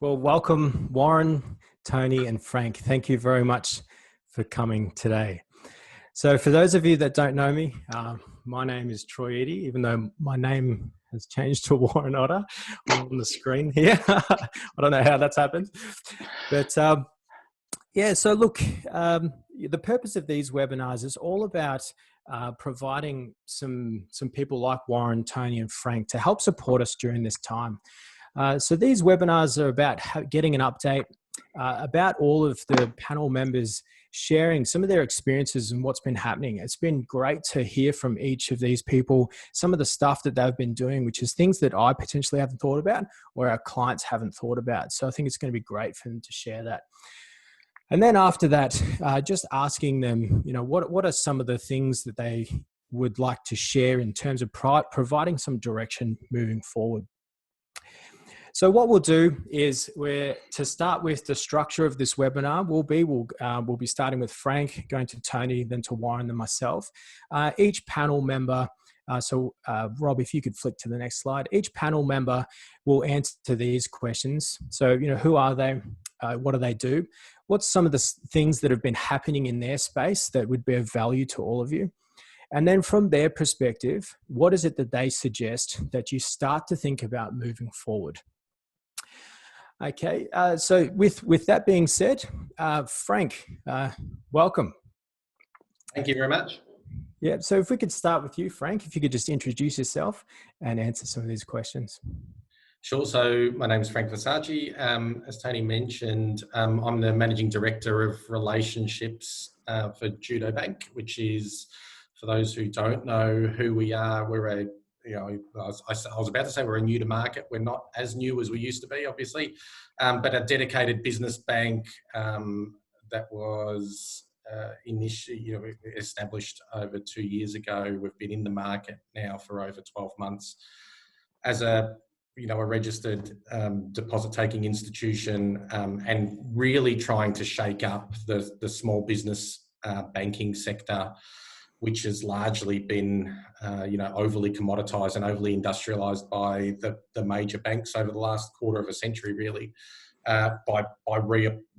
Well, welcome, Warren, Tony, and Frank. Thank you very much for coming today. So for those of you that don't know me, my name is Troy Eadie, even though my name has changed to Warren Otter on the screen here. I don't know how that's happened. But yeah, so look, the purpose of these webinars is all about providing some people like Warren, Tony, and Frank to help support us during this time. So these webinars are about getting an update about all of the panel members sharing some of their experiences and what's been happening. It's been great to hear from each of these people, some of the stuff that they've been doing, which is things that I potentially haven't thought about or our clients haven't thought about. So I think it's going to be great for them to share that. And then after that, just asking them, what are some of the things that they would like to share in terms of providing some direction moving forward. So what we'll do is to start with the structure of this webinar we'll be starting with Frank, going to Tony, then to Warren, then myself. Each panel member, Rob, if you could flick to the next slide. Each panel member will answer these questions. So, who are they? What do they do? What's some of the things that have been happening in their space that would be of value to all of you? And then from their perspective, what is it that they suggest that you start to think about moving forward? Okay, so with that being said, Frank, welcome. Thank you very much. Yeah, so if we could start with you, Frank, if you could just introduce yourself and answer some of these questions. Sure. So my name is Frank Versace. As Tony mentioned, I'm the Managing Director of Relationships for Judo Bank, which is, for those who don't know who we are, we're I was about to say we're a new to market. We're not as new as we used to be, obviously, but a dedicated business bank that was initially established over 2 years ago. We've been in the market now for over 12 months as a registered deposit-taking institution, and really trying to shake up the small business banking sector, which has largely been, overly commoditized and overly industrialized by the major banks over the last quarter of a century, really, by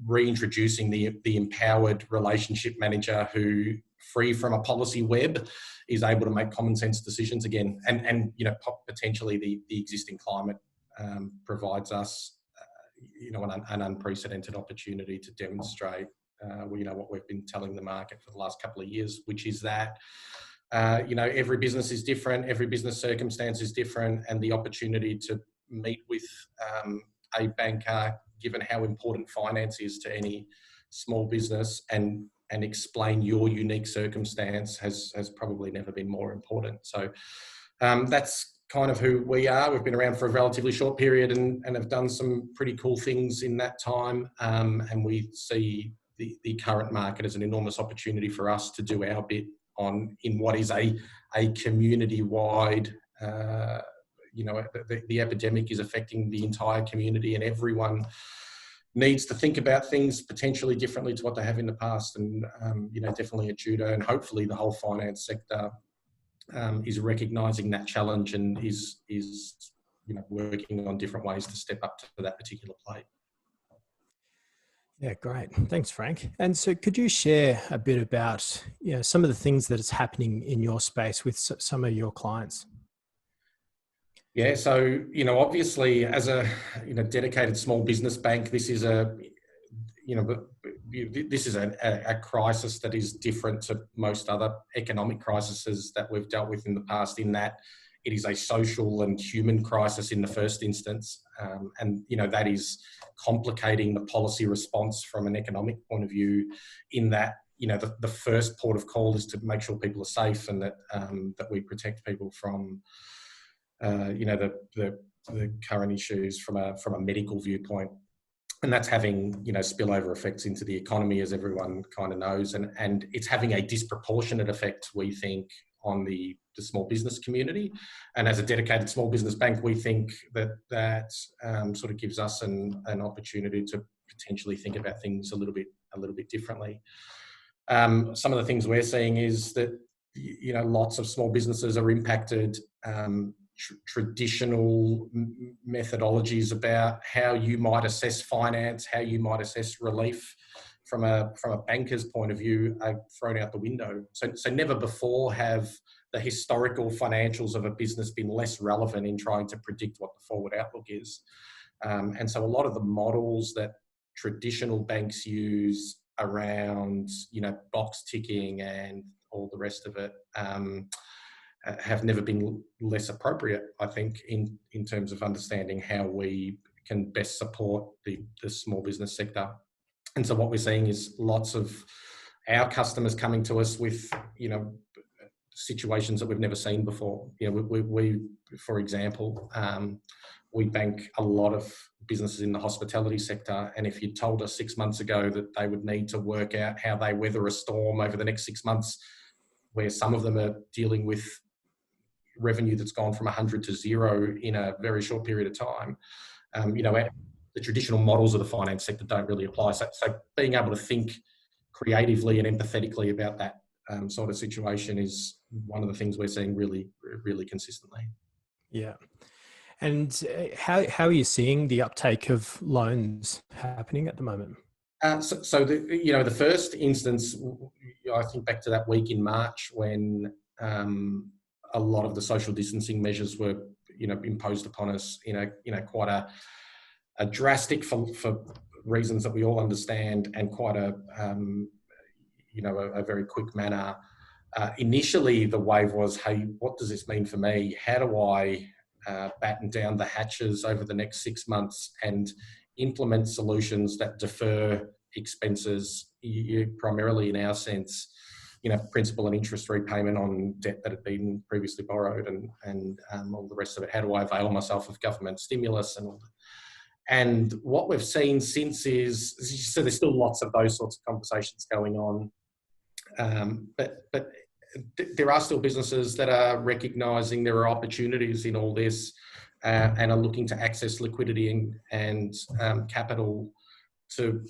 reintroducing the empowered relationship manager who, free from a policy web, is able to make common sense decisions again. And potentially the existing climate provides us, an unprecedented opportunity to demonstrate what we've been telling the market for the last couple of years, which is that, every business is different, every business circumstance is different, and the opportunity to meet with a banker, given how important finance is to any small business, and explain your unique circumstance has probably never been more important. So that's kind of who we are. We've been around for a relatively short period and have done some pretty cool things in that time, and we see the current market as an enormous opportunity for us to do our bit in what is a community-wide, the epidemic is affecting the entire community, and everyone needs to think about things potentially differently to what they have in the past. And, definitely at Judo, and hopefully the whole finance sector is recognising that challenge and is working on different ways to step up to that particular plate. Yeah, great. Thanks, Frank. And so could you share a bit about some of the things that is happening in your space with some of your clients? Yeah, so, obviously as a dedicated small business bank, this is a crisis that is different to most other economic crises that we've dealt with in the past, in that it is a social and human crisis in the first instance. And that is complicating the policy response from an economic point of view, in that, the first port of call is to make sure people are safe, and that we protect people from, the current issues from a medical viewpoint. And that's having, spillover effects into the economy, as everyone kind of knows. And it's having a disproportionate effect, we think, on the small business community. And as a dedicated small business bank, we think that sort of gives us an opportunity to potentially think about things a little bit differently. Some of the things we're seeing is that, lots of small businesses are impacted traditional methodologies about how you might assess finance, how you might assess relief from a banker's point of view are thrown out the window. So never before have the historical financials of a business been less relevant in trying to predict what the forward outlook is. And so a lot of the models that traditional banks use around, box ticking and all the rest of it, have never been less appropriate, I think, in terms of understanding how we can best support the small business sector. And so what we're seeing is lots of our customers coming to us with, situations that we've never seen before. We for example, we bank a lot of businesses in the hospitality sector. And if you told us 6 months ago that they would need to work out how they weather a storm over the next 6 months, where some of them are dealing with revenue that's gone from 100 to 0 in a very short period of time, the traditional models of the finance sector don't really apply. So being able to think creatively and empathetically about that sort of situation is one of the things we're seeing really, really consistently. Yeah. And how are you seeing the uptake of loans happening at the moment? So the first instance, I think back to that week in March when a lot of the social distancing measures were, imposed upon us in a quite a drastic for reasons that we all understand, and quite a very quick manner. Initially, the wave was, hey, what does this mean for me? How do I batten down the hatches over the next 6 months and implement solutions that defer expenses, primarily in our sense, principal and interest repayment on debt that had been previously borrowed, and all the rest of it. How do I avail myself of government stimulus and all that? And what we've seen since is, so there's still lots of those sorts of conversations going on, but there are still businesses that are recognising there are opportunities in all this, and are looking to access liquidity and capital to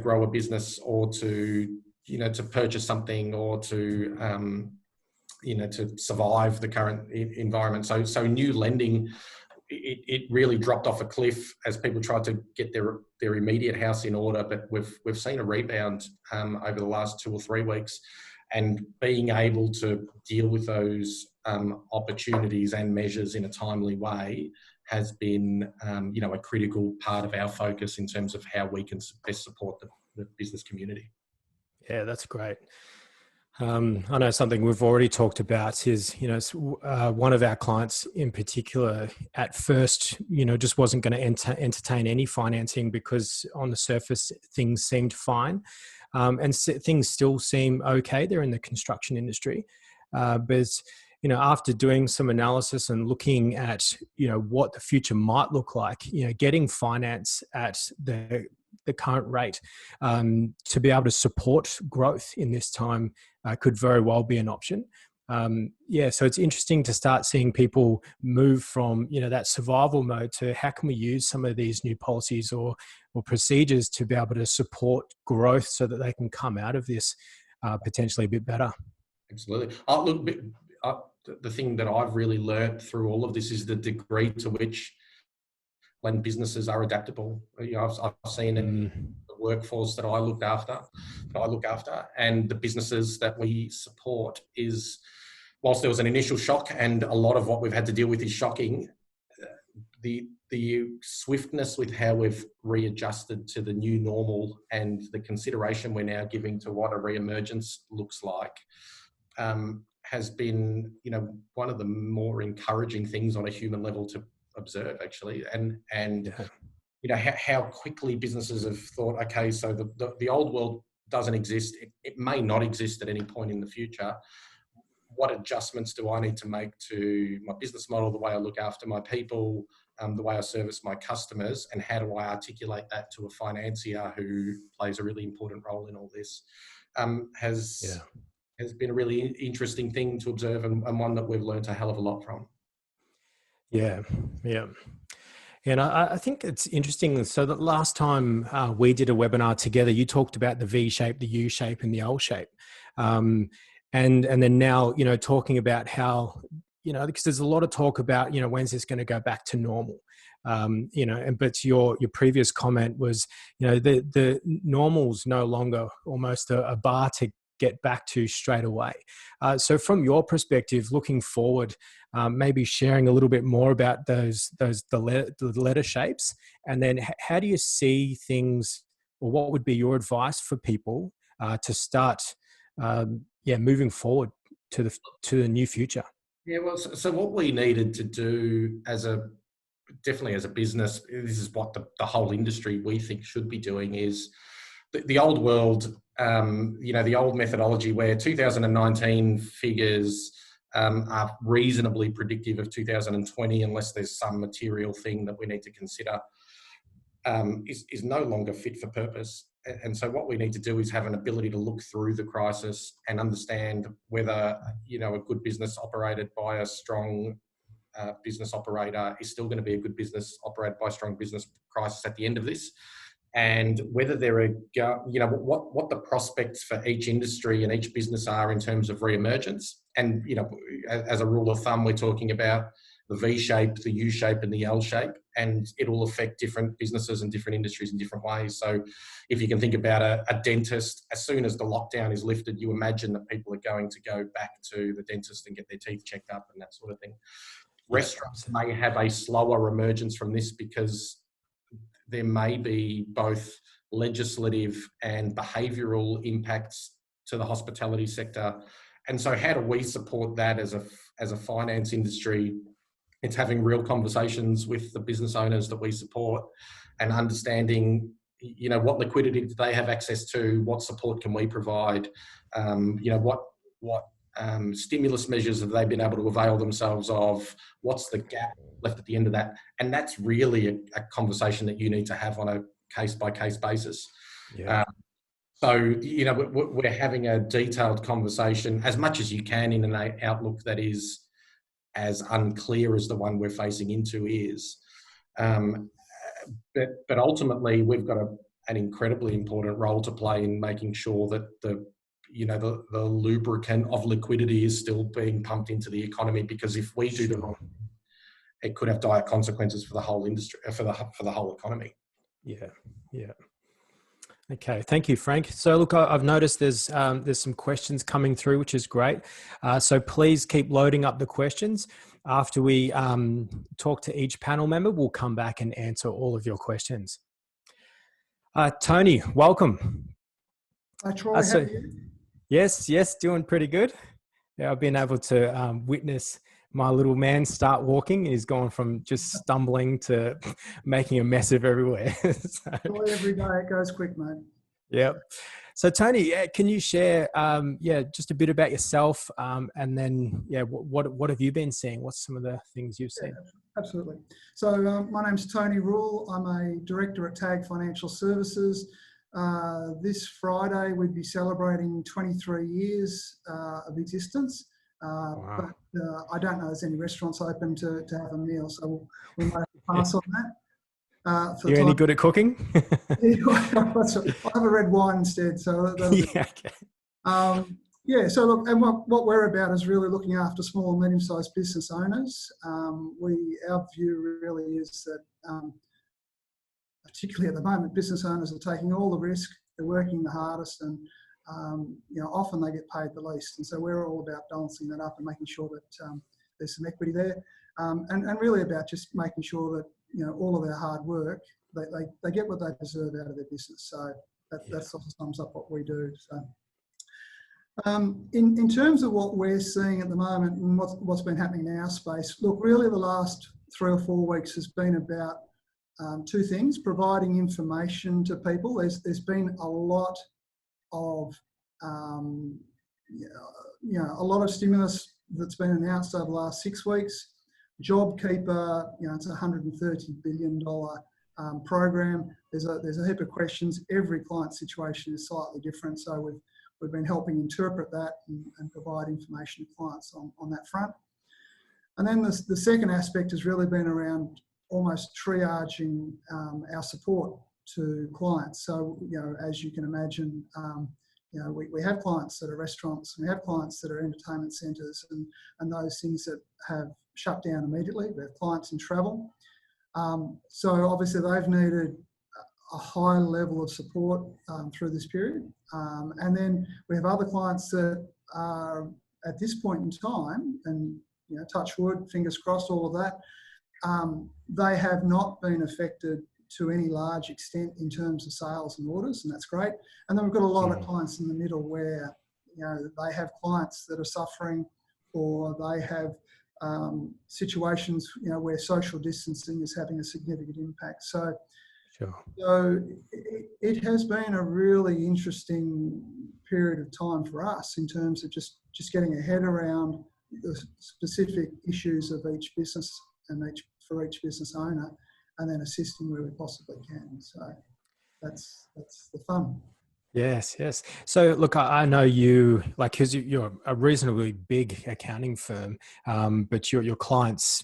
grow a business, or to purchase something, or to survive the current environment. So new lending, it really dropped off a cliff as people tried to get their immediate house in order. But we've seen a rebound over the last 2 or 3 weeks, and being able to deal with those opportunities and measures in a timely way has been a critical part of our focus in terms of how we can best support the business community. Yeah, that's great. I know something we've already talked about is, one of our clients in particular at first, just wasn't going to entertain any financing because on the surface things seemed fine, and things still seem okay. They're in the construction industry, but after doing some analysis and looking at what the future might look like, getting finance at the current rate to be able to support growth in this time could very well be an option. So it's interesting to start seeing people move from that survival mode to how can we use some of these new policies or procedures to be able to support growth so that they can come out of this potentially a bit better. Absolutely. The thing that I've really learned through all of this is the degree to which when businesses are adaptable. I've seen it in the workforce that I look after, and the businesses that we support is, whilst there was an initial shock, and a lot of what we've had to deal with is shocking, the swiftness with how we've readjusted to the new normal and the consideration we're now giving to what a re-emergence looks like has been, one of the more encouraging things on a human level to observe, actually, and how quickly businesses have thought, okay, so the old world doesn't exist. It may not exist at any point in the future. What adjustments do I need to make to my business model, the way I look after my people, the way I service my customers, and how do I articulate that to a financier who plays a really important role in all this? Has been a really interesting thing to observe, and one that we've learned a hell of a lot from. Yeah. And I think it's interesting. So that last time we did a webinar together, you talked about the V shape, the U shape, and the L shape. And then now, talking about how, because there's a lot of talk about, when's this going to go back to normal? But your previous comment was, the normal's no longer almost a bar to get back to straight away. So from your perspective, looking forward, maybe sharing a little bit more about the letter shapes, and then how do you see things, or what would be your advice for people to start, moving forward to the new future? Yeah, well, so what we needed to do definitely as a business, this is what the whole industry we think should be doing, is the old world, the old methodology where 2019 figures are reasonably predictive of 2020, unless there's some material thing that we need to consider, is no longer fit for purpose. And so what we need to do is have an ability to look through the crisis and understand whether, a good business operated by a strong business operator is still going to be a good business operated by a strong business crisis at the end of this. And whether there are, what the prospects for each industry and each business are in terms of re-emergence. And, as a rule of thumb, we're talking about the V shape, the U shape and the L shape, and it will affect different businesses and different industries in different ways. So if you can think about a dentist, as soon as the lockdown is lifted, you imagine that people are going to go back to the dentist and get their teeth checked up and that sort of thing. Restaurants may have a slower emergence from this because there may be both legislative and behavioural impacts to the hospitality sector. And so how do we support that as a finance industry? It's having real conversations with the business owners that we support and understanding, what liquidity do they have access to, what support can we provide, what stimulus measures have they been able to avail themselves of, what's the gap left at the end of that. And that's really a conversation that you need to have on a case-by-case basis. Yeah. So, we're having a detailed conversation as much as you can in an outlook that is as unclear as the one we're facing into is. But ultimately, we've got an incredibly important role to play in making sure that the lubricant of liquidity is still being pumped into the economy, because if we do the wrong, it could have dire consequences for the whole industry, for the whole economy. Yeah. Okay, thank you, Frank. So look, I've noticed there's some questions coming through, which is great. So please keep loading up the questions. After we talk to each panel member, we'll come back and answer all of your questions. Tony, welcome. Hi, Troy. How are you? Yes, doing pretty good. Yeah, I've been able to witness my little man start walking. He's gone from just stumbling to making a mess of everywhere. So, every day it goes quick, mate. Yep. So Tony, can you share, just a bit about yourself, and then, what have you been seeing? What's some of the things you've seen? Absolutely. So my name's Tony Rule. I'm a director at TAG Financial Services. This Friday we'd be celebrating 23 years of existence. Wow. But I don't know if there's any restaurants open to have a meal, so we might have to pass on that. You're any good at cooking? I have a red wine instead. So okay. So look, and what we're about is really looking after small and medium-sized business owners. Our view really is that, particularly at the moment, business owners are taking all the risk, they're working the hardest, and often they get paid the least. And so we're all about balancing that up and making sure that there's some equity there, and really about just making sure that all of their hard work, they get what they deserve out of their business. So that sort of sums up what we do. So in terms of what we're seeing at the moment and what's been happening in our space, look, really the last 3 or 4 weeks has been about two things: providing information to people. There's been a lot of a lot of stimulus that's been announced over the last 6 weeks. JobKeeper, it's a $130 billion program. There's a heap of questions. Every client situation is slightly different, so we've been helping interpret that and provide information to clients on that front. And then the second aspect has really been around almost triaging our support to clients. So, as you can imagine, we have clients that are restaurants, we have clients that are entertainment centres and those things that have shut down immediately. We have clients in travel. So obviously they've needed a high level of support through this period. And then we have other clients that are at this point in time, and touch wood, fingers crossed, all of that, they have not been affected to any large extent in terms of sales and orders, and that's great. And then we've got a lot of clients in the middle where they have clients that are suffering, or they have situations where social distancing is having a significant impact. So it has been a really interesting period of time for us in terms of just getting a head around the specific issues of each business and for each business owner, and then assisting where we possibly can. So that's the fun. Yes. So look, I know you, because you're a reasonably big accounting firm, but your clients,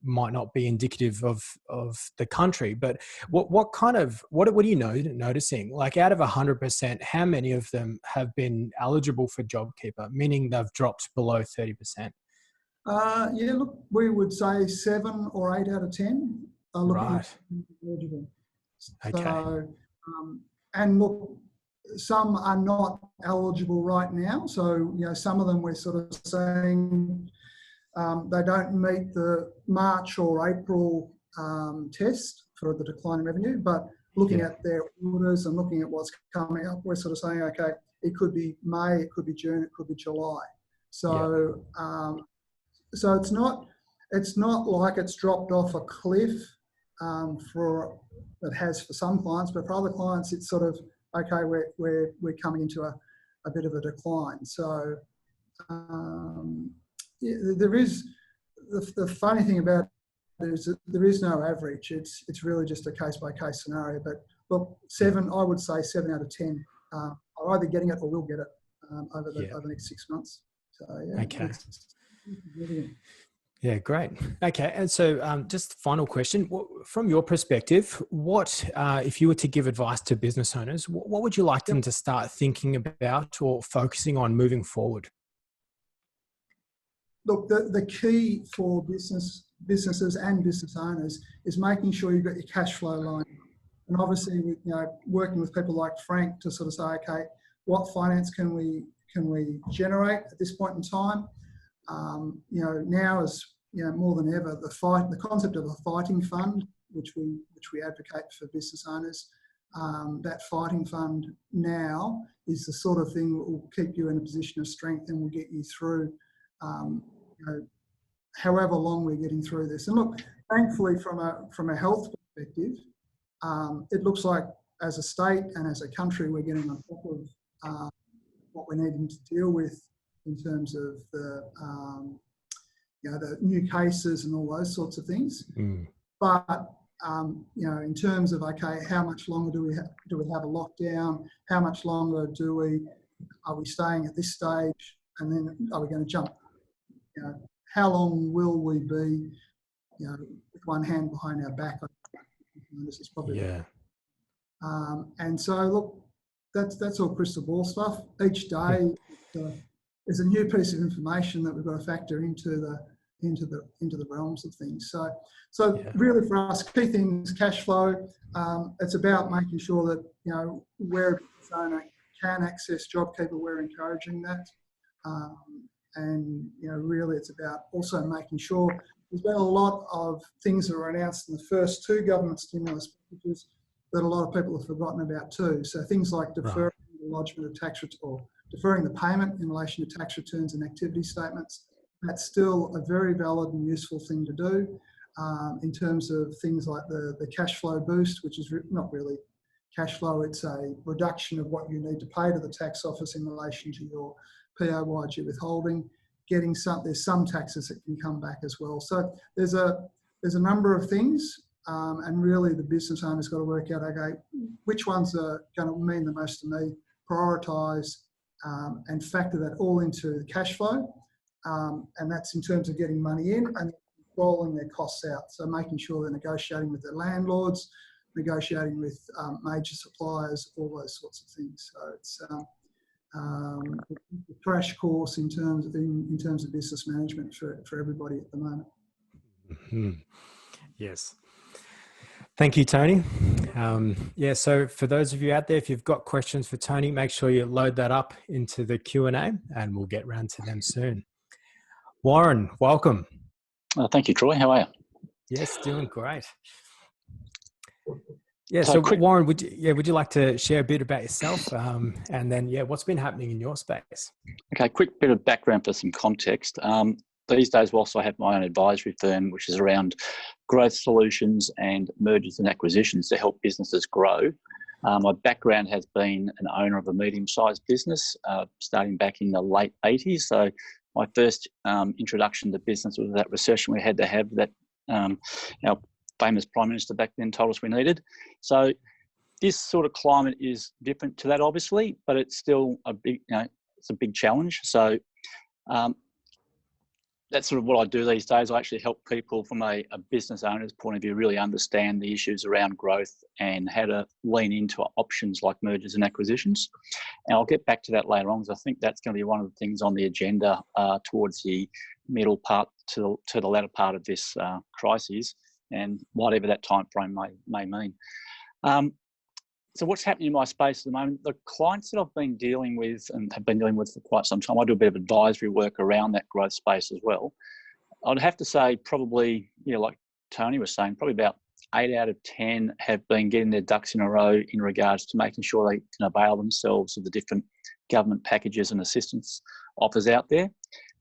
might not be indicative of the country. But what are you noticing? Like, out of 100%, how many of them have been eligible for JobKeeper, meaning they've dropped below 30%? Look, we would say 7 or 8 out of 10 are looking eligible. Okay. So, and look, some are not eligible right now. So, some of them we're sort of saying they don't meet the March or April test for the decline in revenue, but looking at their orders and looking at what's coming up, we're sort of saying, okay, it could be May, it could be June, it could be July. So, so it's not like it's dropped off a cliff that has for some clients, but for other clients, it's sort of, okay, we're coming into a bit of a decline. So there is, the funny thing about it is that there is no average. It's really just a case by case scenario. But look, I would say 7 out of 10 are either getting it or will get it over the next 6 months. So okay. Yeah, great. Okay, and so just final question. From your perspective, what, if you were to give advice to business owners, what would you like them to start thinking about or focusing on moving forward? Look, the key for businesses and business owners is making sure you've got your cash flow line. And obviously, working with people like Frank to sort of say, okay, what finance can we generate at this point in time? Now is more than ever the concept of a fighting fund, which we advocate for business owners. That fighting fund now is the sort of thing that will keep you in a position of strength and will get you through, however long we're getting through this. And look, thankfully, from a health perspective, it looks like as a state and as a country, we're getting on top of what we're needing to deal with in terms of the new cases and all those sorts of things. But in terms of, okay, how much longer do we have a lockdown? How much longer are we staying at this stage? And then are we going to jump? How long will we be, with one hand behind our back? This is probably and so look, that's all crystal ball stuff. Each day there's a new piece of information that we've got to factor into the realms of things. So really for us, key things, cash flow. It's about making sure that where a business owner can access JobKeeper, we're encouraging that. And really it's about also making sure there's been a lot of things that were announced in the first 2 government stimulus packages that a lot of people have forgotten about too. So things like deferring the lodgement of tax returns, or deferring the payment in relation to tax returns and activity statements. That's still a very valid and useful thing to do. In terms of things like the cash flow boost, which is not really cash flow, it's a reduction of what you need to pay to the tax office in relation to your PAYG withholding. There's some taxes that can come back as well. So there's a number of things, and really the business owner's got to work out, okay, which ones are going to mean the most to me, prioritise and factor that all into the cash flow. And that's in terms of getting money in and controlling their costs out. So making sure they're negotiating with their landlords, negotiating with major suppliers, all those sorts of things. So a crash course in terms of business management for everybody at the moment. Mm-hmm. Yes. Thank you, Tony. So for those of you out there, if you've got questions for Tony, make sure you load that up into the Q&A and we'll get round to them soon. Warren, welcome. Thank you, Troy. How are you? Yes, doing great. Yeah, so Warren, would you like to share a bit about yourself, and then what's been happening in your space? Okay, quick bit of background for some context. These days, whilst I have my own advisory firm, which is around growth solutions and mergers and acquisitions to help businesses grow, my background has been an owner of a medium-sized business, starting back in the late 80s. So my first introduction to business was that recession we had to have that our famous Prime Minister back then told us we needed. So this sort of climate is different to that, obviously, but it's still a big, it's a big challenge. So that's sort of what I do these days. I actually help people from a business owner's point of view really understand the issues around growth and how to lean into options like mergers and acquisitions. And I'll get back to that later on, because I think that's going to be one of the things on the agenda towards the middle part to the latter part of this crisis, and whatever that time frame may mean. So what's happening in my space at the moment, the clients that I've been dealing with and have been dealing with for quite some time, I do a bit of advisory work around that growth space as well. I'd have to say probably, like Tony was saying, probably about 8 out of 10 have been getting their ducks in a row in regards to making sure they can avail themselves of the different government packages and assistance offers out there.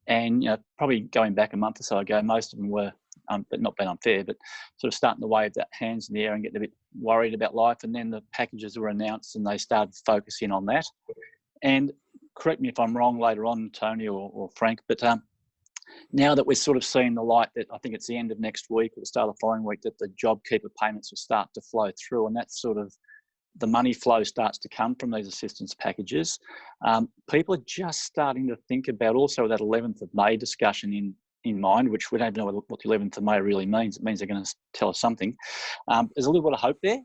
And probably going back a month or so ago, most of them were, but not being unfair, but sort of starting to wave that hands in the air and getting a bit worried about life. And then the packages were announced and they started focusing on that. And correct me if I'm wrong later on, Tony or Frank, but now that we're sort of seeing the light that I think it's the end of next week or the start of the following week that the JobKeeper payments will start to flow through, and that's sort of the money flow starts to come from these assistance packages. People are just starting to think about also that 11th of May discussion in mind, which we don't know what the 11th of May really means. It means they're going to tell us something. There's a little bit of hope there.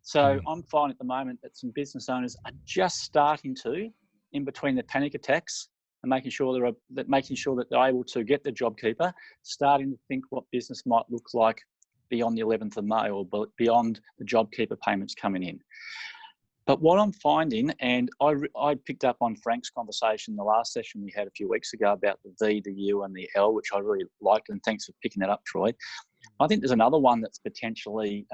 So I'm finding at the moment that some business owners are just starting to, in between the panic attacks and making sure that they're able to get the JobKeeper, starting to think what business might look like beyond the 11th of May or beyond the JobKeeper payments coming in. But what I'm finding, and I picked up on Frank's conversation in the last session we had a few weeks ago about the V, the U and the L, which I really liked, and thanks for picking that up, Troy. I think there's another one that's potentially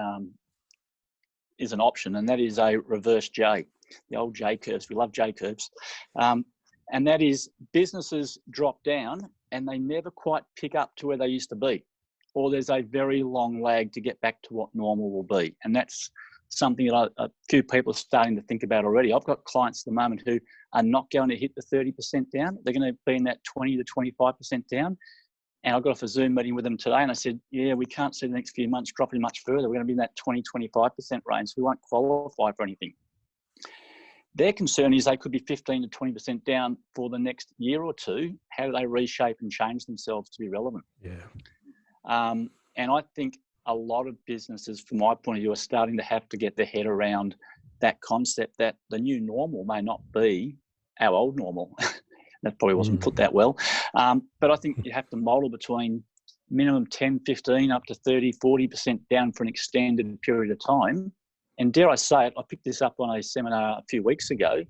is an option, and that is a reverse J, the old J curves. We love J curves. And that is businesses drop down and they never quite pick up to where they used to be, or there's a very long lag to get back to what normal will be. And that's something that a few people are starting to think about already. I've got clients at the moment who are not going to hit the 30% down. They're going to be in that 20 to 25% down. And I got off a Zoom meeting with them today and I said, we can't see the next few months dropping much further. We're going to be in that 20, 25% range. So we won't qualify for anything. Their concern is they could be 15 to 20% down for the next year or two. How do they reshape and change themselves to be relevant? And I think a lot of businesses, from my point of view, are starting to have to get their head around that concept that the new normal may not be our old normal. That probably wasn't put that well. But I think you have to model between minimum 10, 15, up to 30, 40% down for an extended period of time. And dare I say it, I picked this up on a seminar a few weeks ago.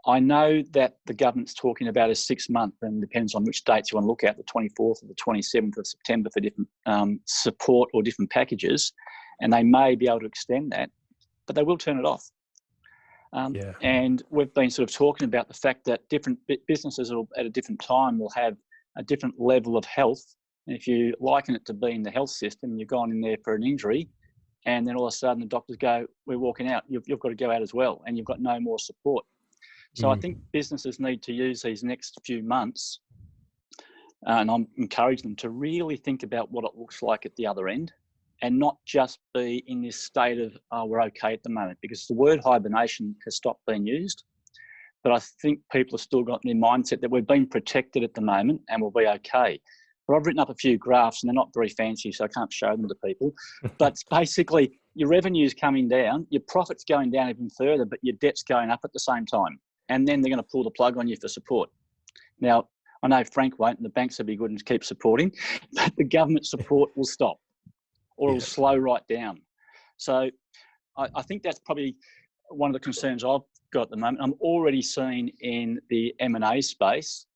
I know that the government's talking about a 6 month, and depends on which dates you want to look at, the 24th or the 27th of September for different support or different packages. And they may be able to extend that, but they will turn it off. And we've been sort of talking about the fact that different businesses at a different time will have a different level of health. And if you liken it to being the health system, you've gone in there for an injury, and then all of a sudden the doctors go, we're walking out, you've got to go out as well, and you've got no more support. So I think businesses need to use these next few months, and I'm encouraging them to really think about what it looks like at the other end, and not just be in this state of, we're okay at the moment, because the word hibernation has stopped being used. But I think people have still got in their mindset that we've been protected at the moment and we'll be okay. But I've written up a few graphs and they're not very fancy, so I can't show them to people. But basically, your revenue's coming down, your profit's going down even further, but your debt's going up at the same time. and then they're going to pull the plug on you for support. Now, I know Frank won't, and the banks will be good and keep supporting, but the government support will stop, or it'll slow right down. So I think that's probably one of the concerns I've got at the moment. I'm already seeing in the M&A space,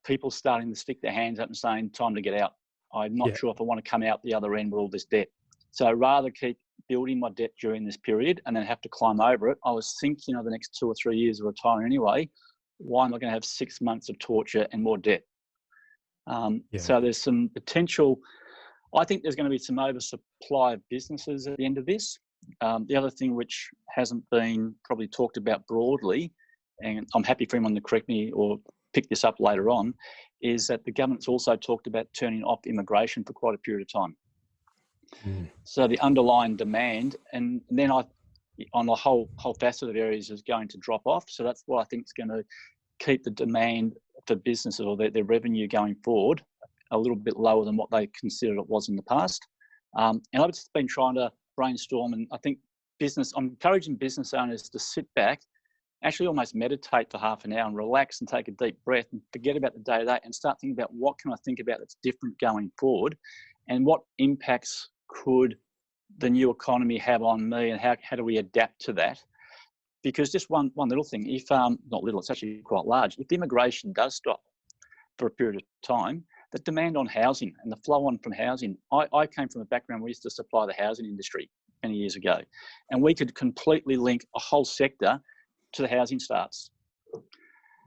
people starting to stick their hands up and saying, time to get out. I'm not sure if I want to come out the other end with all this debt. So I'd rather keep building my debt during this period and then have to climb over it. I was thinking of the next 2 or 3 years of retiring anyway. Why am I going to have 6 months of torture and more debt? So there's some potential. I think there's going to be some oversupply of businesses at the end of this. The other thing which hasn't been probably talked about broadly, and I'm happy for anyone to correct me or pick this up later on, is that the government's also talked about turning off immigration for quite a period of time. So the underlying demand, and then on the whole facet of areas is going to drop off. So that's what I think is going to keep the demand for businesses or their revenue going forward a little bit lower than what they considered it was in the past. And I've just been trying to brainstorm, and I think I'm encouraging business owners to sit back, actually almost meditate for half an hour and relax and take a deep breath and forget about the day-to-day and start thinking about what can I think about that's different going forward, and what impacts could the new economy have on me, and how do we adapt to that? Because just one little thing, if not little, it's actually quite large. If immigration does stop for a period of time, the demand on housing and the flow on from housing, I came from a background we used to supply the housing industry many years ago, and we could completely link a whole sector to the housing starts.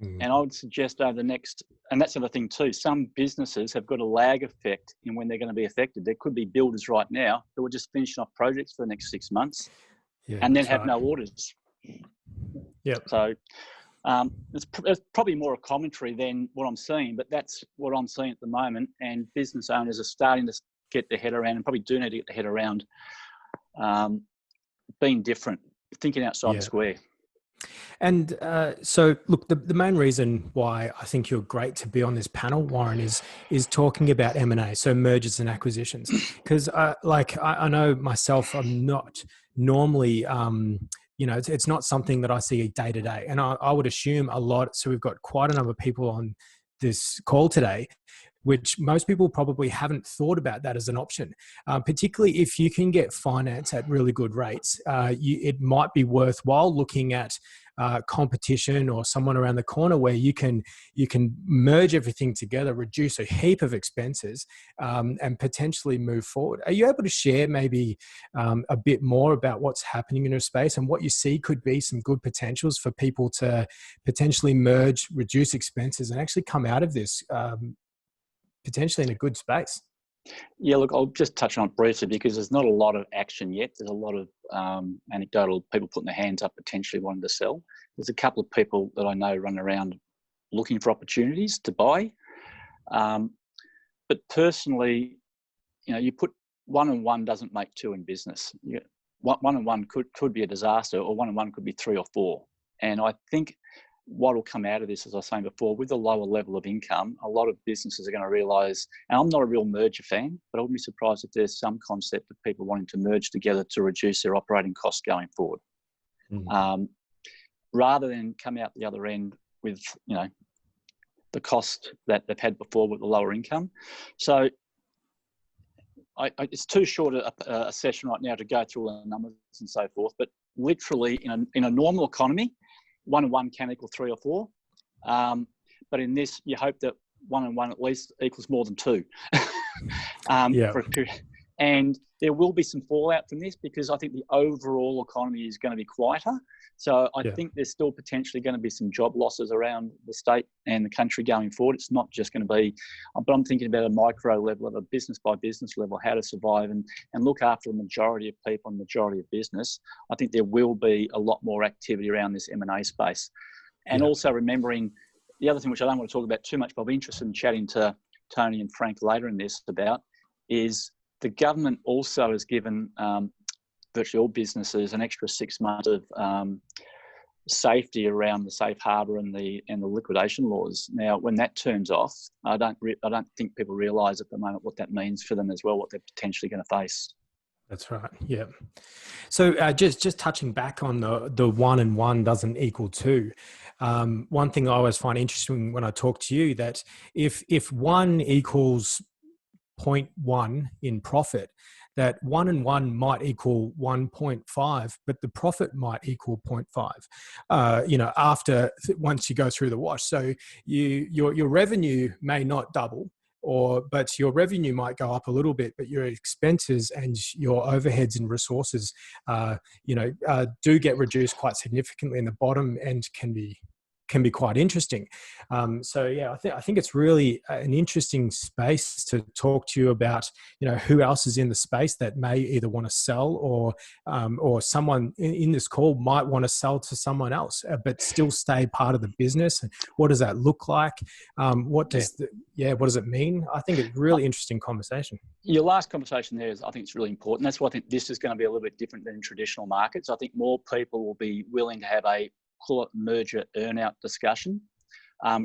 And I would suggest over the next, and that's the other thing too, some businesses have got a lag effect in when they're going to be affected. There could be builders right now who are just finishing off projects for the next 6 months and then have no orders. So it's probably more a commentary than what I'm seeing, but that's what I'm seeing at the moment. And business owners are starting to get their head around, and probably do need to get their head around being different, thinking outside the square. And so, look, the main reason why I think you're great to be on this panel, Warren, is talking about M&A, so mergers and acquisitions. Because, I know myself, I'm not normally, it's not something that I see day to day. And I would assume a lot. So we've got quite a number of people on this call today, which most people probably haven't thought about that as an option. Particularly if you can get finance at really good rates, it might be worthwhile looking at competition or someone around the corner where you can merge everything together, reduce a heap of expenses, and potentially move forward. Are you able to share maybe a bit more about what's happening in your space and what you see could be some good potentials for people to potentially merge, reduce expenses, and actually come out of this potentially in a good space? Yeah, look, I'll just touch on it briefly because there's not a lot of action yet. There's a lot of anecdotal people putting their hands up, potentially wanting to sell. There's a couple of people that I know running around looking for opportunities to buy. But personally, you put 1 and 1 doesn't make 2 in business. 1 and 1 could be a disaster, or 1 and 1 could be 3 or 4. And I think what will come out of this, as I was saying before, with the lower level of income, a lot of businesses are going to realise, and I'm not a real merger fan, but I wouldn't be surprised if there's some concept of people wanting to merge together to reduce their operating costs going forward. Rather than come out the other end with, the cost that they've had before with the lower income. So it's too short a session right now to go through all the numbers and so forth, but literally in a normal economy, 1 and 1 can equal 3 or 4. But in this, you hope that 1 and 1 at least equals more than 2 for a period. And there will be some fallout from this because I think the overall economy is going to be quieter. So I think there's still potentially going to be some job losses around the state and the country going forward. It's not just going to be, but I'm thinking about a micro level, of a business by business level, how to survive and look after the majority of people and majority of business. I think there will be a lot more activity around this M&A space. And also remembering the other thing, which I don't want to talk about too much, but I'll be interested in chatting to Tony and Frank later in this about, is the government also has given virtually all businesses an extra 6 months of safety around the safe harbour and the liquidation laws. Now, when that turns off, I don't think people realise at the moment what that means for them as well, what they're potentially going to face. That's right. Yeah. So just touching back on the 1 and 1 doesn't equal 2. One thing I always find interesting when I talk to you, that if 1 equals 0.1 in profit, that 1 and 1 might equal 1.5, but the profit might equal 0.5. Once you go through the wash. So your revenue may not double, but your revenue might go up a little bit, but your expenses and your overheads and resources, do get reduced quite significantly, and the bottom end can be quite interesting. I think it's really an interesting space to talk to you about, who else is in the space that may either want to sell, or someone in this call might want to sell to someone else, but still stay part of the business. And what does that look like? What does it mean? I think it's a really interesting conversation. Your last conversation there I think it's really important. That's why I think this is going to be a little bit different than traditional markets. I think more people will be willing to have a, call it, merger earnout discussion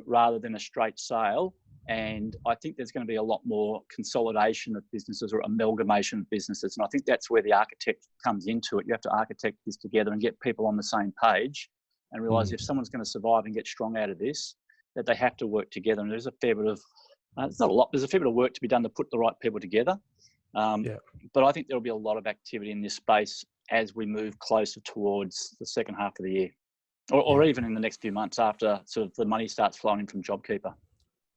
rather than a straight sale. And I think there's going to be a lot more consolidation of businesses or amalgamation of businesses. And I think that's where the architect comes into it. You have to architect this together and get people on the same page and realise if someone's going to survive and get strong out of this, that they have to work together. And there's a fair bit of, it's not a lot, there's a fair bit of work to be done to put the right people together. But I think there'll be a lot of activity in this space as we move closer towards the second half of the year. Or even in the next few months after sort of the money starts flowing in from JobKeeper.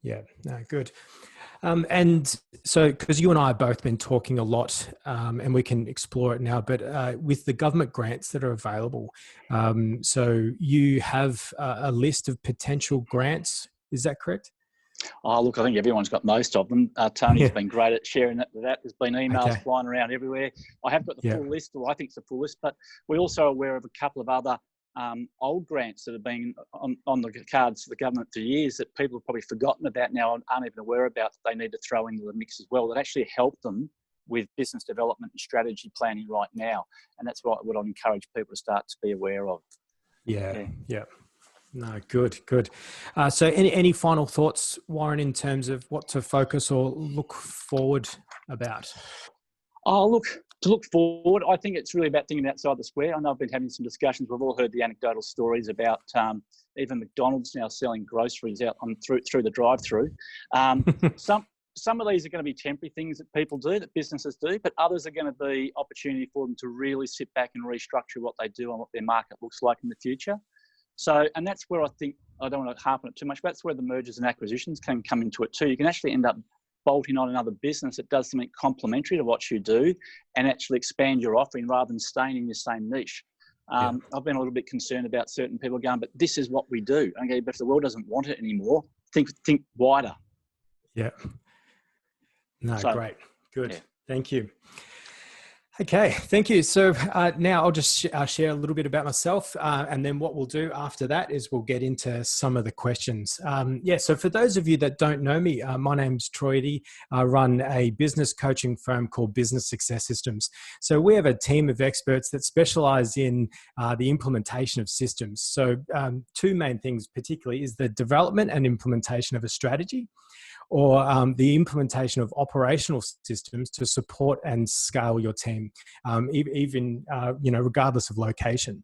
Yeah, no, good. And so, because you and I have both been talking a lot, and we can explore it now, but with the government grants that are available, so you have a list of potential grants. Is that correct? Oh, look, I think everyone's got most of them. Tony's been great at sharing that. There's been emails flying around everywhere. I have got the full list, or I think it's the full list, but we're also aware of a couple of other old grants that have been on the cards for the government for years that people have probably forgotten about now and aren't even aware about, that they need to throw into the mix as well, that actually help them with business development and strategy planning right now. And that's what I'd encourage people to start to be aware of. Yeah. No, good. So any final thoughts, Warren, in terms of what to focus or look forward about? To look forward, I think it's really about thinking outside the square. I know I've been having some discussions. We've all heard the anecdotal stories about even McDonald's now selling groceries out through the drive-through. Some of these are going to be temporary things that people do, that businesses do, but others are going to be opportunity for them to really sit back and restructure what they do and what their market looks like in the future. So, and that's where I think, I don't want to harp on it too much, but that's where the mergers and acquisitions can come into it too. You can actually end up bolting on another business that does something complementary to what you do and actually expand your offering rather than staying in your same niche. I've been a little bit concerned about certain people going, but this is what we do. Okay, but if the world doesn't want it anymore, think wider. Yeah. No, great. Good. Yeah. Thank you. Okay, thank you. So now I'll just share a little bit about myself, and then what we'll do after that is we'll get into some of the questions. So for those of you that don't know me, my name's Eadie. I run a business coaching firm called Business Success Systems. So we have a team of experts that specialize in the implementation of systems. So two main things particularly is the development and implementation of a strategy, or the implementation of operational systems to support and scale your team, even regardless of location.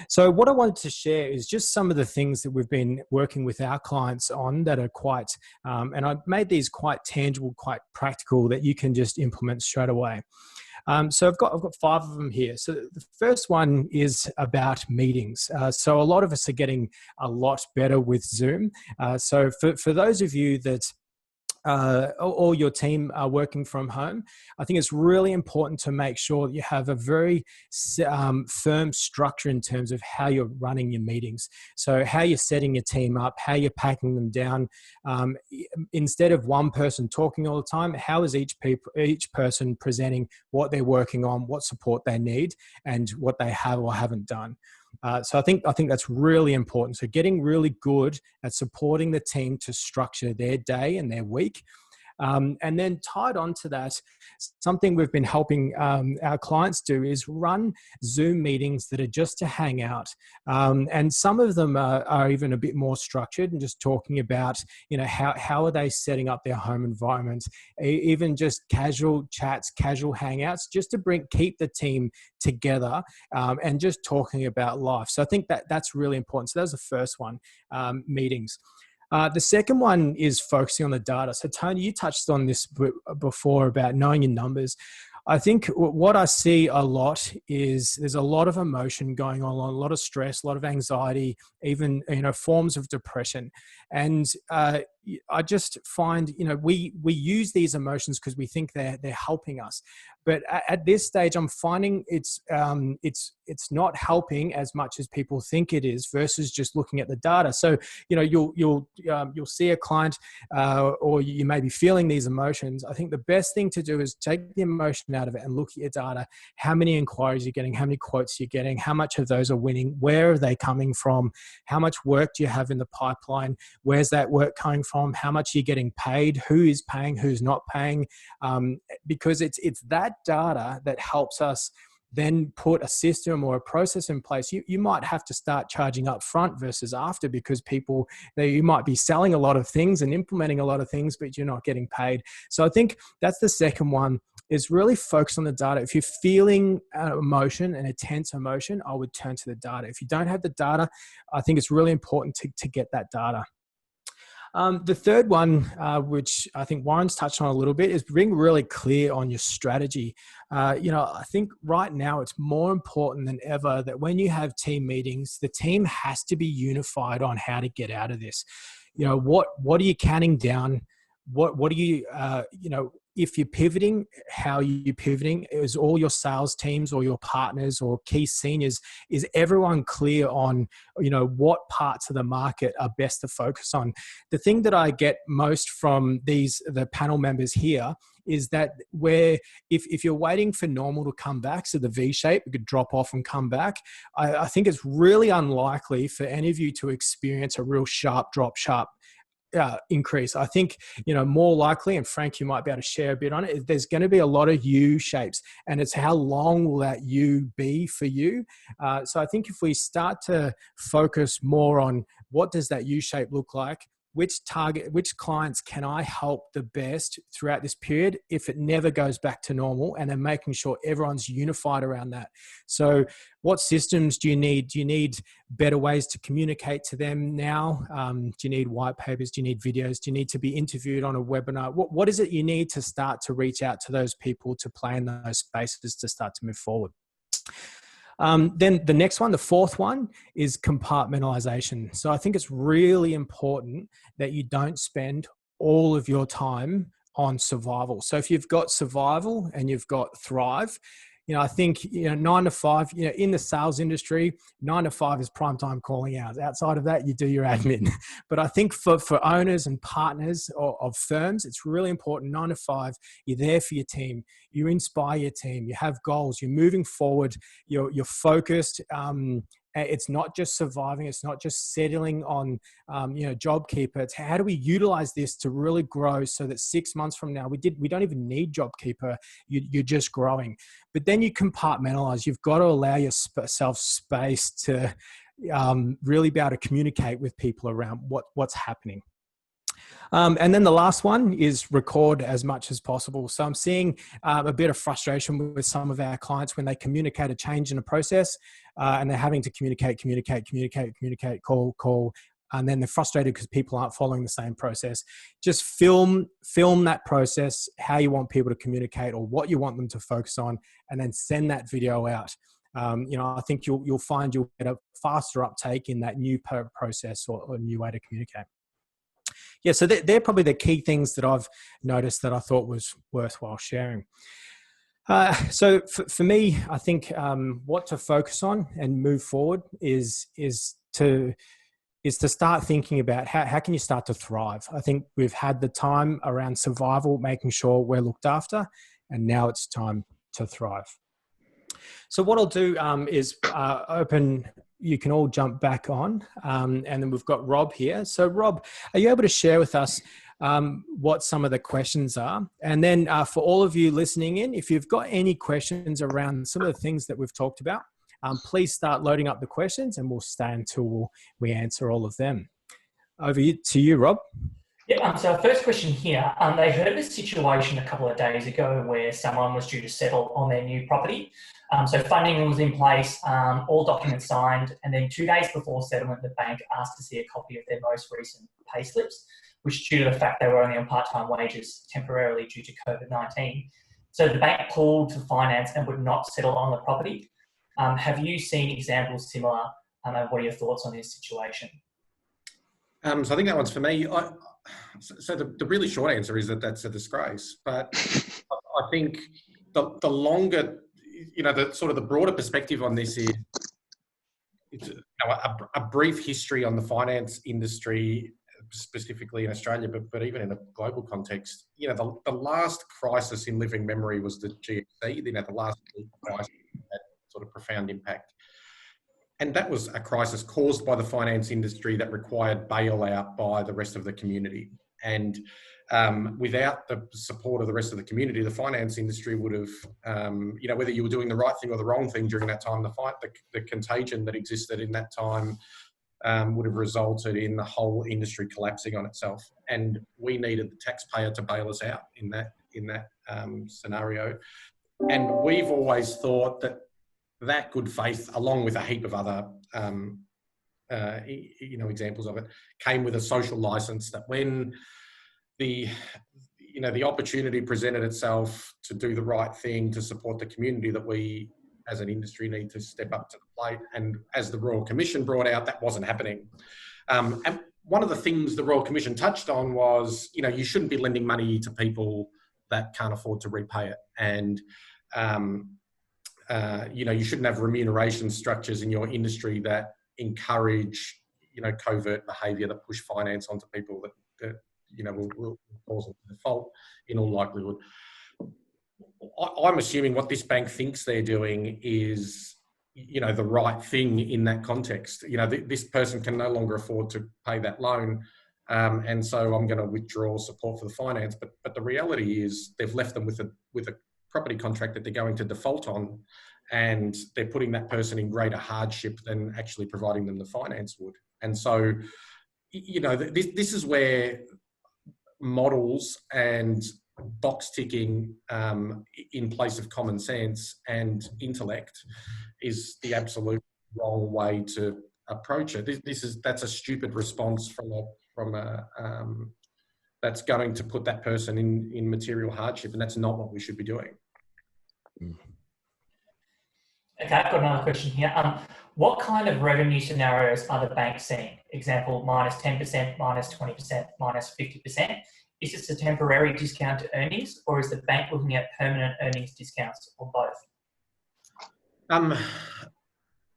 So what I wanted to share is just some of the things that we've been working with our clients on that are quite, and I've made these quite tangible, quite practical, that you can just implement straight away. So I've got 5 of them here. So the first one is about meetings. So a lot of us are getting a lot better with Zoom. So for those of you that or your team are working from home, I think it's really important to make sure that you have a very firm structure in terms of how you're running your meetings. So how you're setting your team up, how you're packing them down. Instead of one person talking all the time, how is each person presenting what they're working on, what support they need, and what they have or haven't done. So I think that's really important. So getting really good at supporting the team to structure their day and their week. And then tied onto that, something we've been helping our clients do is run Zoom meetings that are just to hang out. And some of them are even a bit more structured and just talking about, how are they setting up their home environment, even just casual chats, casual hangouts, just to keep the team together, and just talking about life. So I think that's really important. So that was the first one, meetings. The second one is focusing on the data. So Tony, you touched on this before about knowing your numbers. I think what I see a lot is there's a lot of emotion going on, a lot of stress, a lot of anxiety, even, forms of depression. And I just find, we use these emotions because we think they're helping us. But at this stage, I'm finding it's not helping as much as people think it is, versus just looking at the data. So, you'll see a client, or you may be feeling these emotions. I think the best thing to do is take the emotion out of it and look at your data. How many inquiries you're getting, how many quotes you're getting, how much of those are winning, where are they coming from, how much work do you have in the pipeline, where's that work coming from, how much you're getting paid, who is paying, who's not paying, because it's that data that helps us then put a system or a process in place. You might have to start charging up front versus after, because you might be selling a lot of things and implementing a lot of things, but you're not getting paid. So I think that's the second one, is really focus on the data. If you're feeling emotion and a tense emotion, I would turn to the data. If you don't have the data, I think it's really important to get that data. The third one, which I think Warren's touched on a little bit, is being really clear on your strategy. I think right now it's more important than ever that when you have team meetings, the team has to be unified on how to get out of this. What are you counting down? What are you, if you're pivoting, how are you pivoting? Is all your sales teams or your partners or key seniors, is everyone clear on, what parts of the market are best to focus on? The thing that I get most from the panel members here is that if you're waiting for normal to come back, so the V shape, it could drop off and come back, I think it's really unlikely for any of you to experience a real sharp drop, increase. I think, more likely, and Frank, you might be able to share a bit on it, there's going to be a lot of U shapes, and it's how long will that U be for you? So I think if we start to focus more on what does that U shape look like, which clients can I help the best throughout this period if it never goes back to normal, and then making sure everyone's unified around that. So what systems do you need? Do you need better ways to communicate to them now? Do you need white papers? Do you need videos? Do you need to be interviewed on a webinar? What is it you need to start to reach out to those people to play in those spaces to start to move forward? Then the next one, the fourth one, is compartmentalization. So I think it's really important that you don't spend all of your time on survival. So if you've got survival and you've got thrive, I think, 9 to 5, in the sales industry, 9 to 5 is prime time calling hours. Outside of that, you do your admin. But I think for owners and partners of firms, it's really important. 9 to 5, you're there for your team. You inspire your team. You have goals. You're moving forward. You're focused. It's not just surviving. It's not just settling on, JobKeeper. It's how do we utilize this to really grow so that 6 months from now, we don't even need JobKeeper. You're just growing. But then you compartmentalize. You've got to allow yourself space to really be able to communicate with people around what's happening. And then the last one is record as much as possible. So I'm seeing a bit of frustration with some of our clients when they communicate a change in a process, and they're having to communicate, call, and then they're frustrated because people aren't following the same process. Just film that process, how you want people to communicate or what you want them to focus on, and then send that video out. I think you'll find you'll get a faster uptake in that new process or new way to communicate. Yeah, so they're probably the key things that I've noticed that I thought was worthwhile sharing. So for me, I think what to focus on and move forward is to start thinking about how can you start to thrive. I think we've had the time around survival, making sure we're looked after, and now it's time to thrive. So what I'll do is open. You can all jump back on, and then we've got Rob here. So Rob, are you able to share with us what some of the questions are. And then for all of you listening in, if you've got any questions around some of the things that we've talked about, please start loading up the questions and we'll stay until we answer all of them. Over to you, Rob. Yeah, so our first question here, they heard of a situation a couple of days ago where someone was due to settle on their new property. So funding was in place, all documents signed, and then 2 days before settlement, the bank asked to see a copy of their most recent payslips, which due to the fact they were only on part-time wages temporarily due to COVID-19. So the bank pulled for finance and would not settle on the property. Have you seen examples similar, and what are your thoughts on this situation? So I think that one's for me. So the really short answer is that that's a disgrace. But I think the longer, the sort of the broader perspective on this is it's, a brief history on the finance industry, specifically in Australia, but even in a global context. The last crisis in living memory was the GFC. The last crisis had sort of profound impact. And that was a crisis caused by the finance industry that required bailout by the rest of the community. And without the support of the rest of the community, the finance industry would have, whether you were doing the right thing or the wrong thing during that time, the contagion that existed in that time would have resulted in the whole industry collapsing on itself. And we needed the taxpayer to bail us out in that scenario. And we've always thought that good faith, along with a heap of other, examples of it, came with a social license that when the opportunity presented itself to do the right thing to support the community, that we as an industry need to step up to the plate. And as the Royal Commission brought out, that wasn't happening. And one of the things the Royal Commission touched on was, you shouldn't be lending money to people that can't afford to repay it. And you shouldn't have remuneration structures in your industry that encourage, covert behaviour that push finance onto people that will cause them to default in all likelihood. I'm assuming what this bank thinks they're doing is, the right thing in that context. This person can no longer afford to pay that loan. And so I'm going to withdraw support for the finance. But the reality is they've left them with a property contract that they're going to default on, and they're putting that person in greater hardship than actually providing them the finance would. And so, this is where models and box ticking in place of common sense and intellect is the absolute wrong way to approach it. That's a stupid response from a that's going to put that person in material hardship, and that's not what we should be doing. Okay, I've got another question here. What kind of revenue scenarios are the banks seeing? Example, minus 10%, minus 20%, minus 50%. Is this a temporary discount to earnings, or is the bank looking at permanent earnings discounts, or both?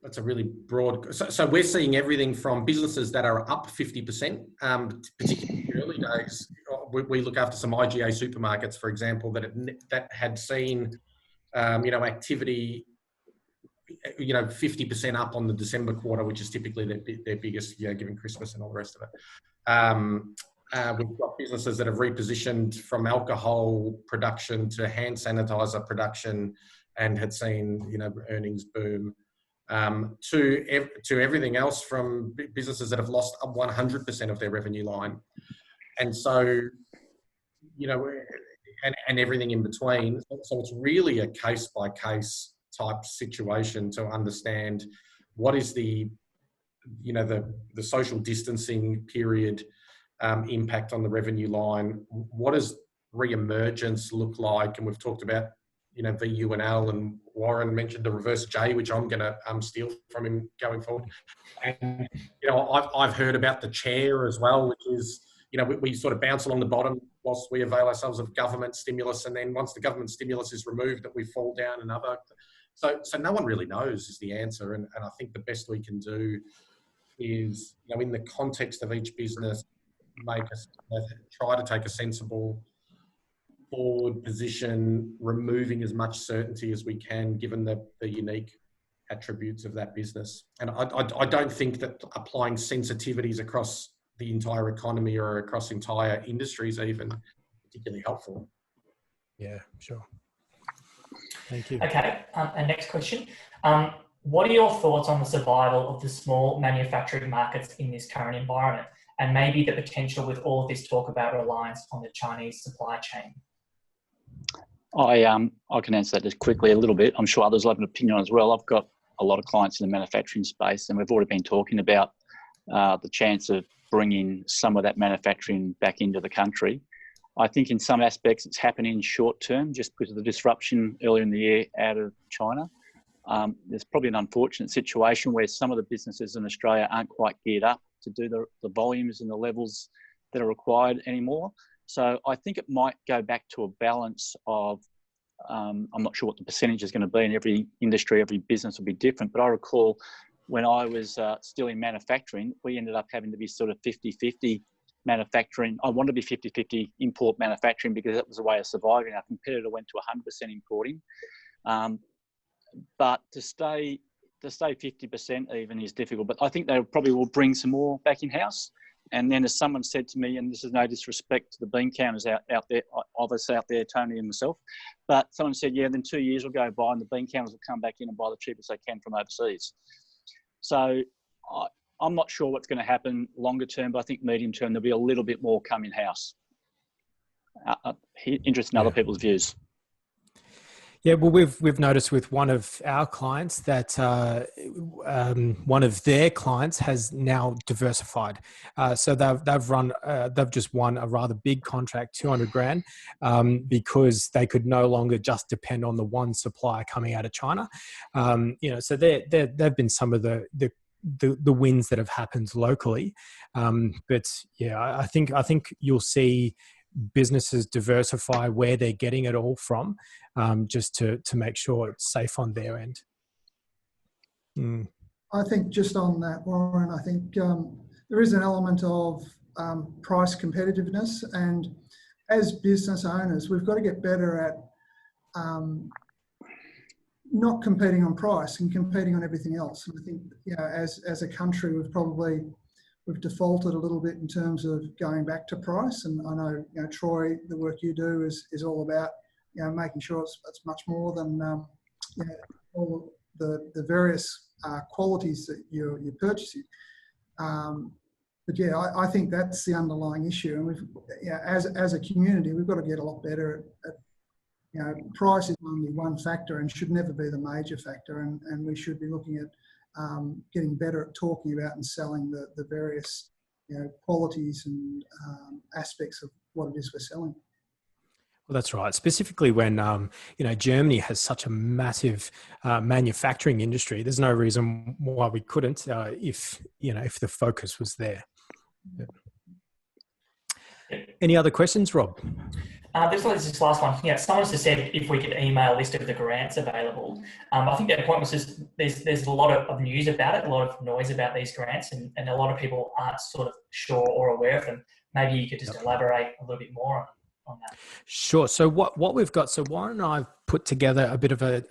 That's a really broad... So we're seeing everything from businesses that are up 50%, particularly in the early days. We look after some IGA supermarkets, for example, that had seen, activity, 50% up on the December quarter, which is typically their biggest, given Christmas and all the rest of it. We've got businesses that have repositioned from alcohol production to hand sanitizer production and had seen, earnings boom. To everything else, from businesses that have lost 100% of their revenue line. And so, and everything in between. So it's really a case-by-case type situation to understand what is the social distancing period impact on the revenue line. What does re-emergence look like? And we've talked about, VUNL, and Warren mentioned the reverse J, which I'm going to steal from him going forward. And, I've heard about the chair as well, which is, we sort of bounce along the bottom whilst we avail ourselves of government stimulus. And then once the government stimulus is removed, that we fall down another. So no one really knows is the answer. And I think the best we can do is, in the context of each business, try to take a sensible forward position, removing as much certainty as we can, given the unique attributes of that business. And I don't think that applying sensitivities across the entire economy or across entire industries even, particularly helpful. Yeah, sure. Thank you. Okay, and next question. What are your thoughts on the survival of the small manufacturing markets in this current environment, and maybe the potential with all of this talk about reliance on the Chinese supply chain? I can answer that just quickly a little bit. I'm sure others will have an opinion as well. I've got a lot of clients in the manufacturing space, and we've already been talking about the chance of bringing some of that manufacturing back into the country. I think in some aspects it's happening short term just because of the disruption earlier in the year out of China. There's probably an unfortunate situation where some of the businesses in Australia aren't quite geared up to do the volumes and the levels that are required anymore. So I think it might go back to a balance of, I'm not sure what the percentage is going to be in every industry, every business will be different, but I recall when I was still in manufacturing, we ended up having to be sort of 50-50 manufacturing. I wanted to be 50-50 import manufacturing because that was a way of surviving. Our competitor went to 100% importing. But to stay 50% even is difficult. But I think they probably will bring some more back in-house. And then as someone said to me, and this is no disrespect to the bean counters out there, of us out there, Tony and myself, but someone said, yeah, then 2 years will go by and the bean counters will come back in and buy the cheapest they can from overseas. So I'm not sure what's going to happen longer term, but I think medium term there'll be a little bit more come in-house. Interested in other people's views. Yeah, well, we've noticed with one of our clients that one of their clients has now diversified. So they've just won a rather big contract, 200 grand, because they could no longer just depend on the one supplier coming out of China. So they've been some of the wins that have happened locally. But yeah, I think you'll see businesses diversify where they're getting it all from, just to make sure it's safe on their end. I think just on that, Warren, I think there is an element of price competitiveness, and as business owners, we've got to get better at not competing on price and competing on everything else. And I think, as a country, we've defaulted a little bit in terms of going back to price. And I know, Troy, the work you do is all about, making sure it's much more than, all the various qualities that you're purchasing. But yeah, I think that's the underlying issue. And we've, as a community, we've got to get a lot better at price is only one factor and should never be the major factor. And we should be looking at getting better at talking about and selling the various qualities and aspects of what it is we're selling. Well, that's right. Specifically when Germany has such a massive manufacturing industry, there's no reason why we couldn't if the focus was there. Yeah. Any other questions, Rob? This last one here. Someone's just said if we could email a list of the grants available. I think their point was just there's a lot of news about it, a lot of noise about these grants, and a lot of people aren't sort of sure or aware of them. Maybe you could just elaborate a little bit more on that. Sure. So what we've got, so Warren and I put together a bit of a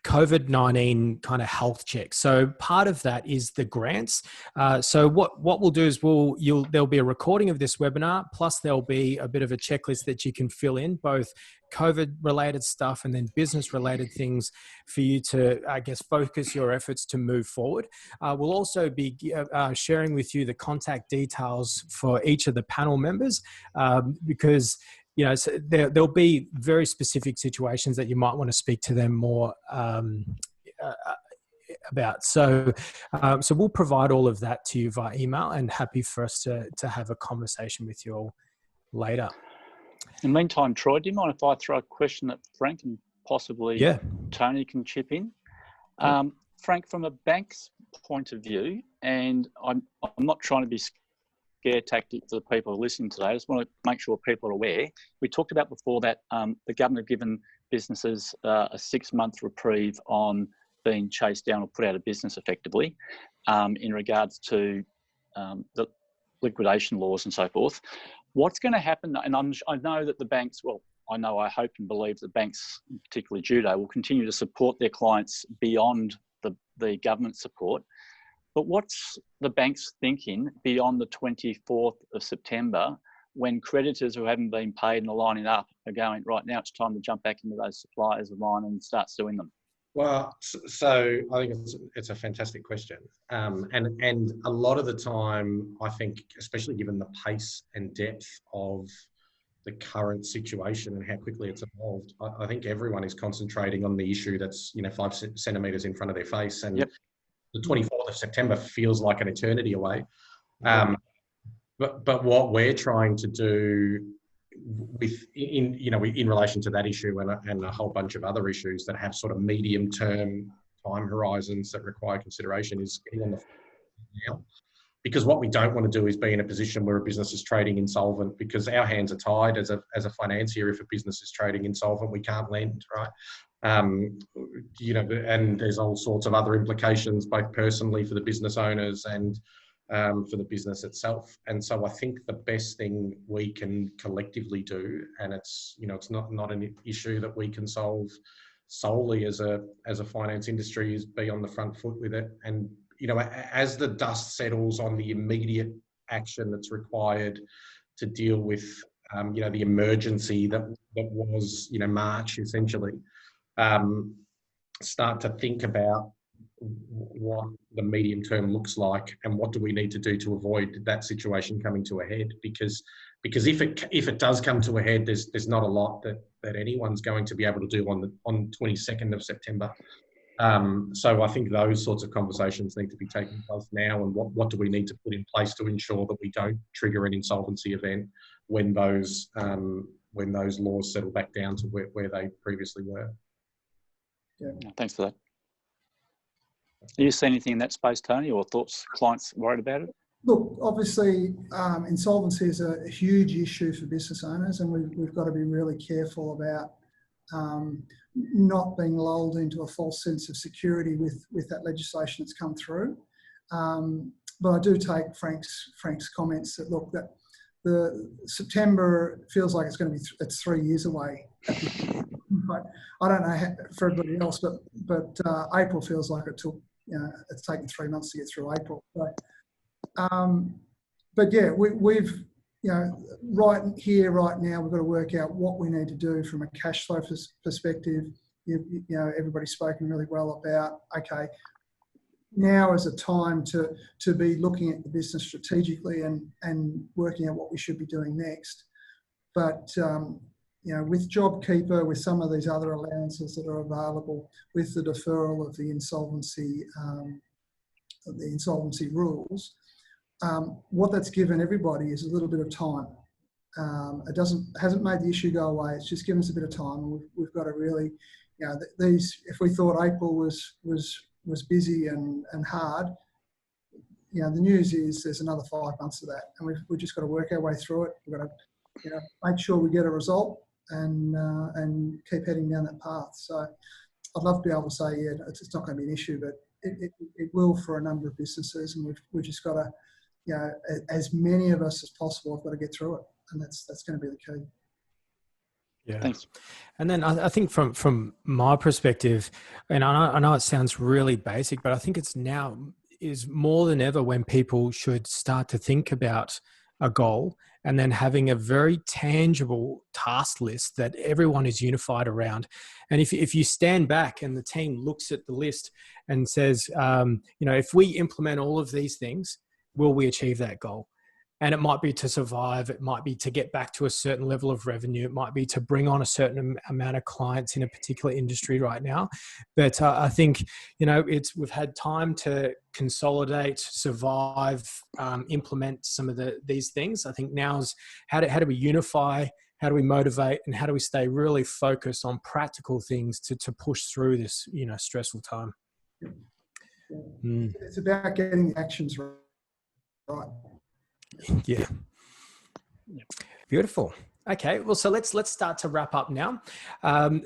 COVID-19 kind of health check. So part of that is the grants. So what we'll do is there'll be a recording of this webinar, plus there'll be a bit of a checklist that you can fill in, both COVID related stuff and then business related things for you to, I guess, focus your efforts to move forward. We'll also be sharing with you the contact details for each of the panel members, because so there'll be very specific situations that you might want to speak to them more about. So we'll provide all of that to you via email, and happy for us to have a conversation with you all later. In the meantime, Troy, do you mind if I throw a question at Frank and possibly Tony can chip in? Frank, from a bank's point of view, and I'm not trying to be scare tactic for the people listening today. I just want to make sure people are aware. We talked about before that the government have given businesses a 6-month reprieve on being chased down or put out of business effectively in regards to the liquidation laws and so forth. What's going to happen, and I know that the banks, I hope and believe the banks, particularly Judo, will continue to support their clients beyond the government support. But what's the banks thinking beyond the 24th of September when creditors who haven't been paid and are lining up are going, right now it's time to jump back into those suppliers of mine and start suing them? Well, so I think it's a fantastic question. And a lot of the time, I think, especially given the pace and depth of the current situation and how quickly it's evolved, I think everyone is concentrating on the issue that's, 5 centimetres in front of their face. And the 24th of September feels like an eternity away. But what we're trying to do in relation to that issue and a whole bunch of other issues that have sort of medium-term time horizons that require consideration is getting on the now. Because what we don't want to do is be in a position where a business is trading insolvent, because our hands are tied as a financier. If a business is trading insolvent, we can't lend, right? And there's all sorts of other implications, both personally for the business owners and for the business itself. And so I think the best thing we can collectively do, and it's not an issue that we can solve solely as a finance industry, is be on the front foot with it. And as the dust settles on the immediate action that's required to deal with the emergency that was March essentially, start to think about what the medium term looks like and what do we need to do to avoid that situation coming to a head, because if it does come to a head, there's not a lot that anyone's going to be able to do on 22nd of September. So I think those sorts of conversations need to be taking place now, and what do we need to put in place to ensure that we don't trigger an insolvency event when those laws settle back down to where they previously were. Yeah. Thanks for that. Do you see anything in that space, Tony, or thoughts clients worried about it? Look, obviously, insolvency is a huge issue for business owners, and we've got to be really careful about not being lulled into a false sense of security with that legislation that's come through. But I do take Frank's comments that, look, that the September feels like it's 3 years away. But I don't know for everybody else, but April feels like it took, it's taken 3 months to get through April. But yeah, we've right here, right now, we've got to work out what we need to do from a cash flow perspective. Everybody's spoken really well about, okay, now is a time to be looking at the business strategically and working out what we should be doing next. But with JobKeeper, with some of these other allowances that are available, with the deferral of the insolvency rules, what that's given everybody is a little bit of time. It hasn't made the issue go away. It's just given us a bit of time. We've got to really, if we thought April was busy and hard, the news is there's another 5 months of that, and we've just got to work our way through it. We've got to make sure we get a result and keep heading down that path. So I'd love to be able to say, yeah, it's not going to be an issue, but it will for a number of businesses, and we've just got to, as many of us as possible have got to get through it, and that's going to be the key. Yeah. Thanks. And then I think from my perspective, and I know it sounds really basic, but I think it's now is more than ever when people should start to think about a goal and then having a very tangible task list that everyone is unified around. And if you stand back and the team looks at the list and says, if we implement all of these things, will we achieve that goal? And it might be to survive. It might be to get back to a certain level of revenue. It might be to bring on a certain amount of clients in a particular industry right now. But I think, we've had time to consolidate, survive, implement some of these things. I think now is how do we unify, how do we motivate, and how do we stay really focused on practical things to push through this, stressful time. It's about getting the actions right. Yeah. Beautiful. Okay. Well, so let's start to wrap up now.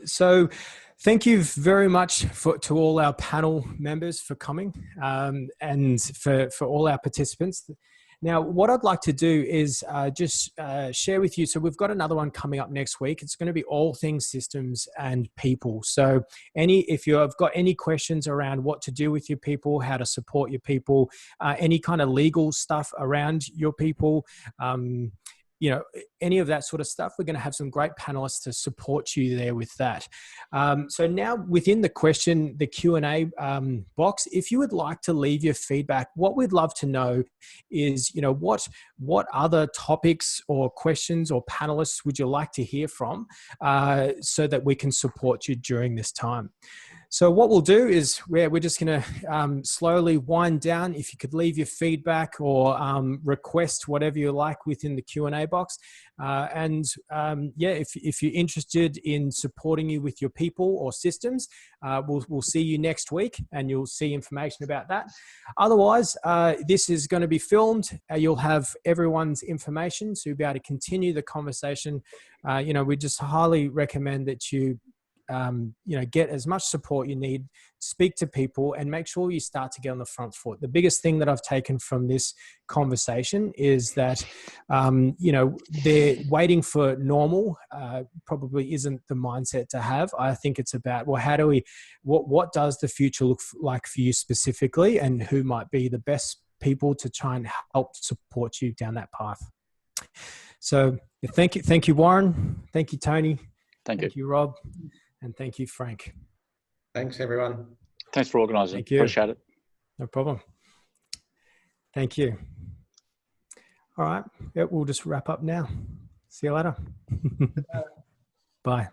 So thank you very much to all our panel members for coming, and for all our participants. Now, what I'd like to do is just share with you. So we've got another one coming up next week. It's going to be all things systems and people. So if you have got any questions around what to do with your people, how to support your people, any kind of legal stuff around your people, you know, any of that sort of stuff, we're going to have some great panelists to support you there with that. So now within the Q&A box, if you would like to leave your feedback, what we'd love to know is, you know, what other topics or questions or panelists would you like to hear from so that we can support you during this time. So what we'll do is we're just going to slowly wind down. If you could leave your feedback or request whatever you like within the Q&A box. Yeah, if you're interested in supporting you with your people or systems, we'll see you next week and you'll see information about that. Otherwise, this is going to be filmed. You'll have everyone's information, so you'll be able to continue the conversation. You know, we just highly recommend that you get as much support you need, speak to people, and make sure you start to get on the front foot. The biggest thing that I've taken from this conversation is that, they're waiting for normal probably isn't the mindset to have. I think it's about, well, what does the future look like for you specifically, and who might be the best people to try and help support you down that path. So thank you, Warren. Thank you, Tony. Thank you, Rob. And thank you, Frank. Thanks, everyone. Thanks for organising. Thank you. Appreciate it. No problem. Thank you. All right. We'll just wrap up now. See you later. Bye.